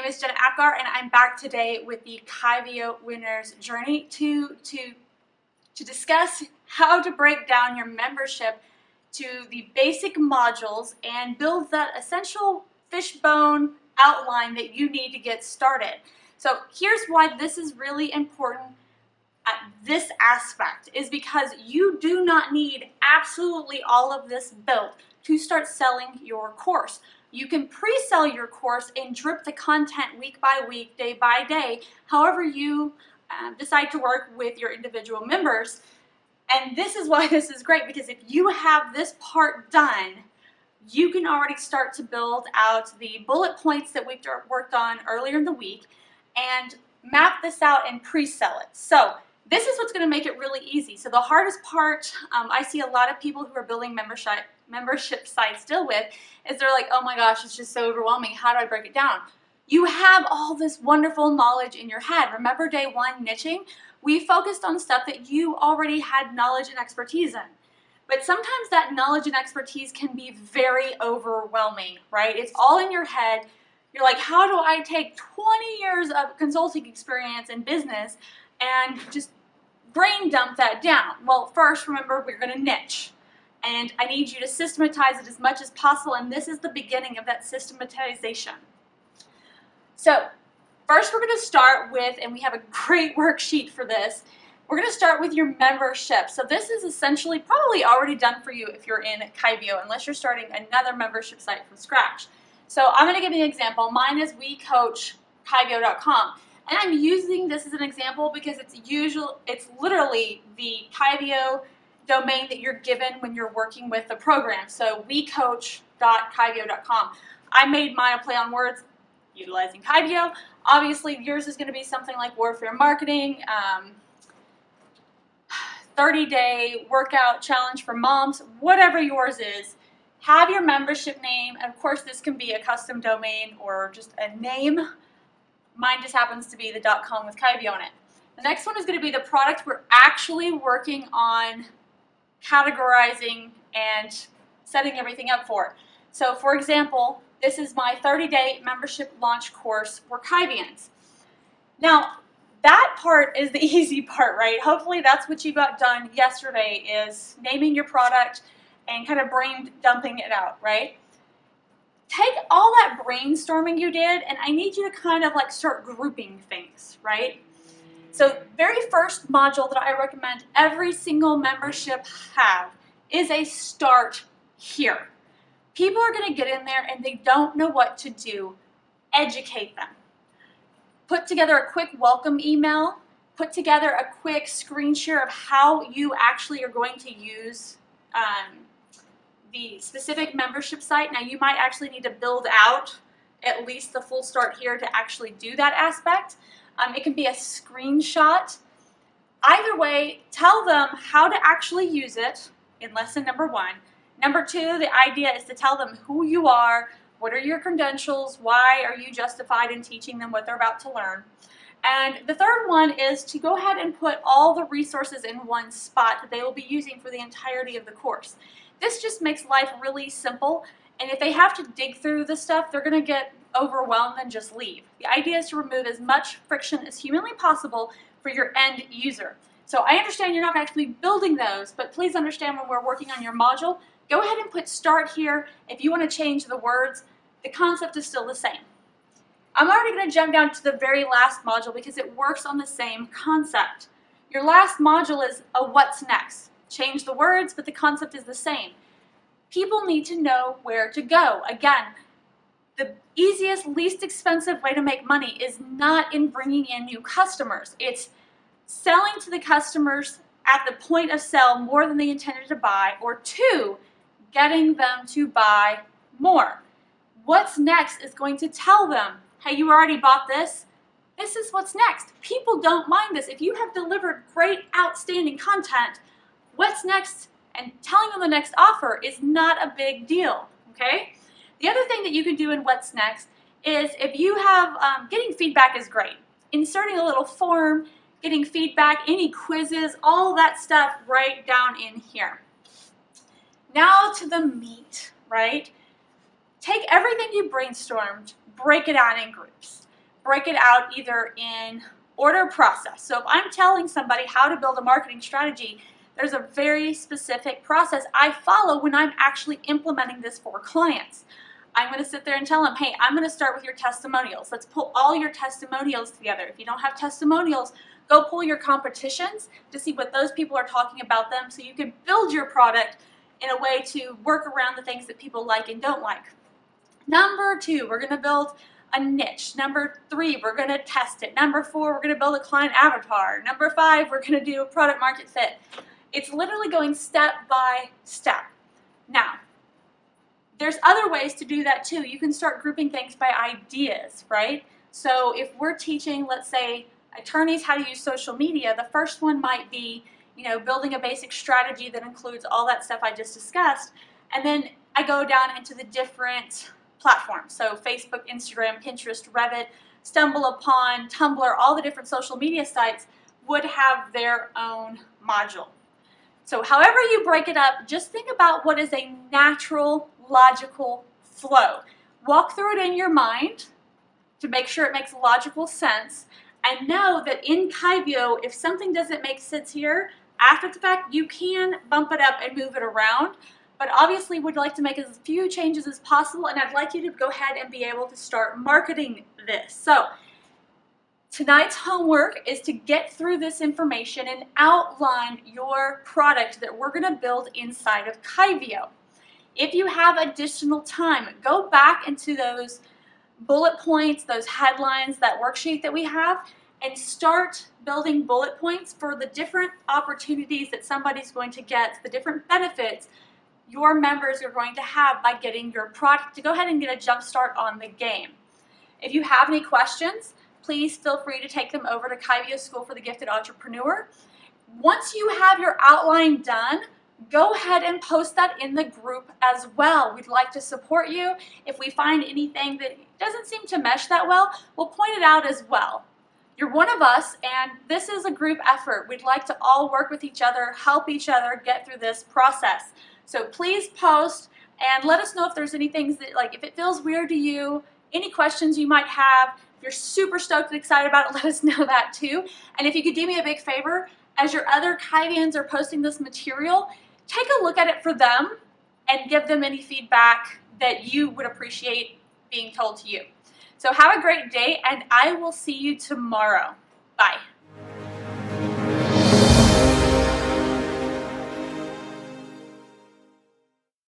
is Jenna Apgar, and I'm back today with the Kyvio Winner's Journey to discuss how to break down your membership to the basic modules and build that essential fishbone outline that you need to get started. So here's why this is really important at this aspect, is because you do not need absolutely all of this built to start selling your course. You can pre-sell your course and drip the content week by week, day by day, however you decide to work with your individual members. And this is why this is great, because if you have this part done, you can already start to build out the bullet points that we've worked on earlier in the week and map this out and pre-sell it. So this is what's going to make it really easy. So the hardest part I see a lot of people who are building membership sites deal with is they're like, oh my gosh, it's just so overwhelming. How do I break it down? You have all this wonderful knowledge in your head. Remember day one, niching? We focused on stuff that you already had knowledge and expertise in. But sometimes that knowledge and expertise can be very overwhelming, right? It's all in your head. You're like, how do I take 20 years of consulting experience in business and just brain dump that down? Well, first, remember, we're going to niche. And I need you to systematize it as much as possible, and this is the beginning of that systematization. So first we're going to start with, and we have a great worksheet for this, we're going to start with your membership. So this is essentially probably already done for you if you're in Kyvio, unless you're starting another membership site from scratch. So I'm going to give you an example. Mine is wecoachkyvio.com. And I'm using this as an example because it's literally the Kyvio domain that you're given when you're working with the program. So wecoach.kyvio.com. I made mine a play on words utilizing Kyvio. Obviously, yours is going to be something like Warfare Marketing, 30-day workout challenge for moms, whatever yours is. Have your membership name, and of course this can be a custom domain or just a name. Mine just happens to be the .com with Kyvio on it. The next one is going to be the product we're actually working on categorizing and setting everything up for. So for example, this is my 30-day membership launch course for Kyvians. Now, that part is the easy part, right? Hopefully that's what you got done yesterday, is naming your product and kind of brain dumping it out, right? Take all that brainstorming you did, and I need you to kind of like start grouping things, right? So very first module that I recommend every single membership have is a start here. People are going to get in there and they don't know what to do. Educate them. Put together a quick welcome email. Put together a quick screen share of how you actually are going to use the specific membership site. Now you might actually need to build out at least the full start here to actually do that aspect. It can be a screenshot. Either way, tell them how to actually use it in lesson number one. Number two, the idea is to tell them who you are, what are your credentials, why are you justified in teaching them what they're about to learn. And the third one is to go ahead and put all the resources in one spot that they will be using for the entirety of the course. This just makes life really simple, and if they have to dig through the stuff, they're going to get overwhelmed and just leave. The idea is to remove as much friction as humanly possible for your end user. So I understand you're not actually building those, but please understand when we're working on your module, go ahead and put start here. If you want to change the words, the concept is still the same. I'm already going to jump down to the very last module because it works on the same concept. Your last module is a what's next. Change the words, but the concept is the same. People need to know where to go. Again, the easiest, least expensive way to make money is not in bringing in new customers. It's selling to the customers at the point of sale more than they intended to buy, or two, getting them to buy more. What's next is going to tell them, hey, you already bought this. This is what's next. People don't mind this. If you have delivered great, outstanding content, what's next and telling them the next offer is not a big deal, okay? The other thing that you can do in what's next is if you have, getting feedback is great. Inserting a little form, getting feedback, any quizzes, all that stuff right down in here. Now to the meat, right? Take everything you brainstormed, break it out in groups. break it out either in order process. So if I'm telling somebody how to build a marketing strategy, there's a very specific process I follow when I'm actually implementing this for clients. I'm going to sit there and tell them, hey, I'm going to start with your testimonials. Let's pull all your testimonials together. If you don't have testimonials, go pull your competitions to see what those people are talking about them so you can build your product in a way to work around the things that people like and don't like. Number 2, we're going to build a niche. Number 3, we're going to test it. Number 4, we're going to build a client avatar. Number 5, we're going to do a product market fit. It's literally going step by step. Now, there's other ways to do that too. You can start grouping things by ideas, right? So if we're teaching, let's say, attorneys how to use social media, the first one might be, building a basic strategy that includes all that stuff I just discussed. And then I go down into the different platforms. So Facebook, Instagram, Pinterest, Reddit, StumbleUpon, Tumblr, all the different social media sites would have their own module. So however you break it up, just think about what is a natural, logical flow. Walk through it in your mind to make sure it makes logical sense, and know that in Klaviyo, if something doesn't make sense here, after the fact, you can bump it up and move it around. But obviously, we'd like to make as few changes as possible, and I'd like you to go ahead and be able to start marketing this. So tonight's homework is to get through this information and outline your product that we're going to build inside of Klaviyo. If you have additional time, go back into those bullet points, those headlines, that worksheet that we have, and start building bullet points for the different opportunities that somebody's going to get, the different benefits your members are going to have by getting your product to go ahead and get a jump start on the game. If you have any questions, please feel free to take them over to Klaviyo School for the Gifted Entrepreneur. Once you have your outline done, go ahead and post that in the group as well. We'd like to support you. If we find anything that doesn't seem to mesh that well, we'll point it out as well. You're one of us, and this is a group effort. We'd like to all work with each other, help each other get through this process. So please post and let us know if there's any things that, if it feels weird to you, any questions you might have. If you're super stoked and excited about it, let us know that too. And if you could do me a big favor, as your other Klavians are posting this material, take a look at it for them and give them any feedback that you would appreciate being told to you. So have a great day, and I will see you tomorrow. Bye.